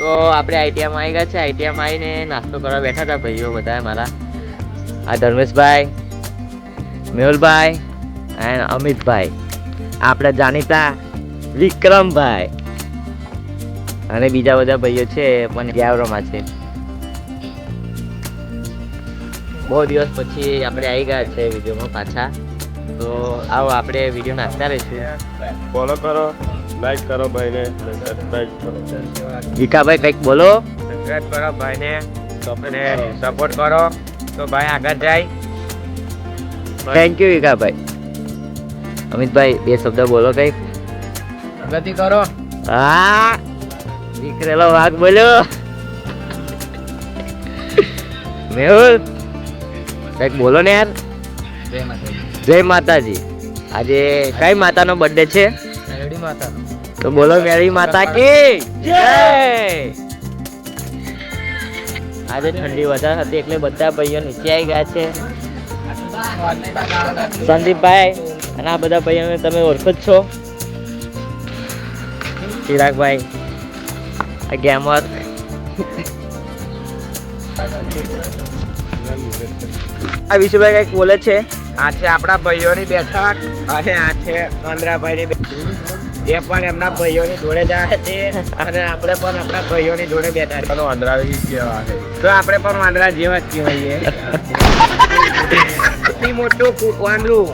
તો આપણે આઈટીઆઈમાં આવી ગયા છે. આઈટીઆઈમાં આવીને નાસ્તો કરવા બેઠા હતા ભાઈઓ બધા મારા. આ ધર્મેશભાઈ, મેહુલભાઈ અને અમિતભાઈ, આપણા જાણીતા વિક્રમભાઈ અને બીજા બધા ભાઈઓ છે પણ ગ્યાવરોમાં છે. બહુ દિવસ પછી આપણે આવી ગયા છે વિડીયોમાં પાછા. તો આવો આપણે વિડીયો નાખતા રહીશું. ફોલો કરો, લાઈક કરો ભાઈને, સબસ્ક્રાઇબ કરો. વિકાભાઈ કંઈક બોલો. સબસ્ક્રાઇબ કરો ભાઈને અને સપોર્ટ કરો તો ભાઈ આગળ જાય. Thank you વિકાભાઈ. અમિતભાઈ બે શબ્દ બોલો કંઈક. પ્રગતિ કરો. હા દીકરેલો વાઘ બોલ્યો. મેહુલ કંઈક બોલો ને યાર. જય માતાજી. આજે કઈ માતાનો બર્થડે છે? મેરડી માતાનો. તો બોલો મેરી માતા કી જય. આજે ઠંડી વધારે હતી એટલે બધા ભાઈઓ નીચે આવી ગયા છે. સંદીપભાઈ અને આ બધા ભાઈઓને તમે ઓળખો જ છો. ચિરાગભાઈ આ ગેમર. આ વિશુભાઈ કંઈક બોલે છે. આ છે આપણા ભાઈઓની બેઠક અને આ છે આંદ્રાભાઈની બેઠક. એ પણ એમના ભાઈઓની જોડે જાય છે અને આપણે પણ આપણા ભાઈઓની જોડે બેઠા છીએ. વાંદરા કેવા છે તો આપણે પણ વાંદરા જેવા જ કહેવાઈએ. એટલી મોટું વાંદરું.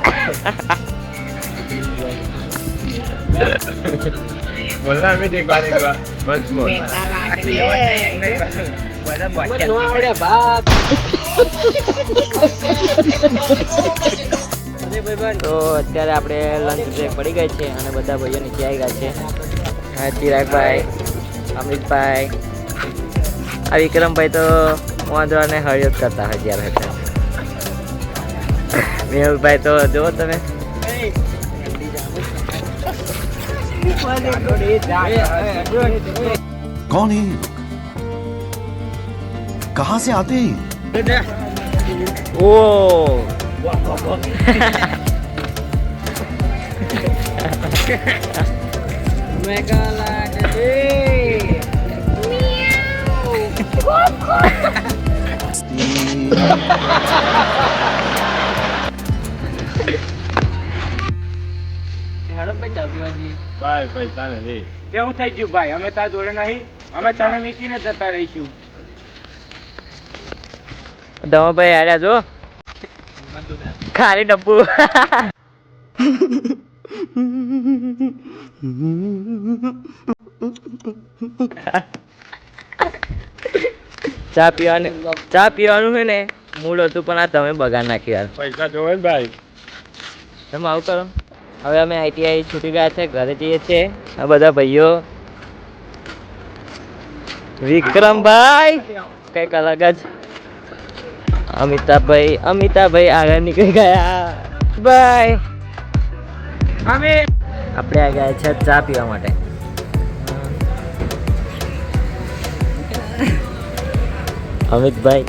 બોલના અમે એક વાર બસ બોલ. તો અત્યારે આપણે લંચ બ્રેક પડી ગઈ છે અને બધા ભાઈઓ નીચે આવી ગયા છે. હા ચિરાગભાઈ, અમિતભાઈ, આ વિક્રમભાઈ તો વાંદરાને હળિયો જ કરતા હોય જ્યારે હતા. મેહુલભાઈ તો જુઓ તમે. कौन है ये लोग? कहाँ से आते हैं? ઓ ભાઈ પૈસા નથી. કેવું થઈ ગયું ભાઈ? અમે તાર જોડે નહીં, અમે તને મીકીને જતા રહીશું. ધમાભાઈ આર્યા જો ખાલી ડબ્બુ. ચા પીવાનું છે ને મૂળ હતું પણ આ તમે બગાડ નાખ્યું યાર. પૈસા જોવે ને ભાઈ. તમે આવું કરો. હવે અમે આઈટીઆઈ છૂટી ગયા છે, ઘરે જઈએ છીએ. આ બધા ભાઈઓ. વિક્રમભાઈ કંઈક અલગ જ. અમિતાભાઈ આગળ નીકળી ગયા. બાય. અમે આપણે આ ગયા છે ચા પીવા માટે. અમિતભાઈ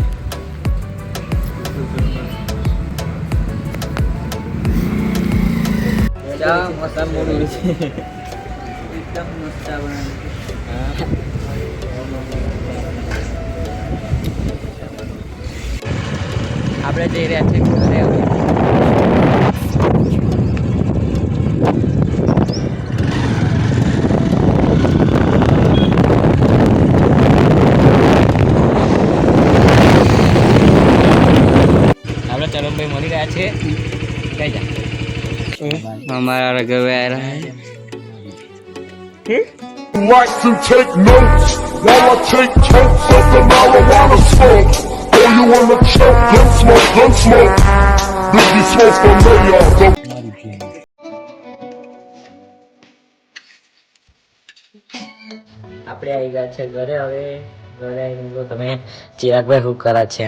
ચા મસ્ત મોડું છે. એકદમ મસ્ત આપણે જઈ રહ્યા છીએ ઘરે. આપણે ચરમભાઈ મળી રહ્યા છે. કઈ જા हमारा रघुवीर like to take notes while I take totes of the marijuana smoke. Oh, you wanna choke? Gun smoke, gun smoke. Biggie smoke for mayor. આપણે આવી ગયા છે ઘરે. હવે ઘરે આવીને તો તમે ચિરાગભાઈ શું કરા છે?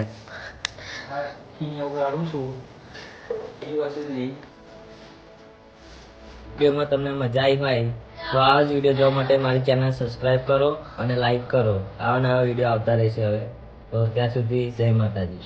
વિડીયોમાં તમને મજા આવી હોય તો આ જ વિડીયો જોવા માટે મારી ચેનલ સબસ્ક્રાઈબ કરો અને લાઈક કરો. આવા નવા વિડીયો આવતા રહેશે હવે. તો ત્યાં સુધી જય માતાજી.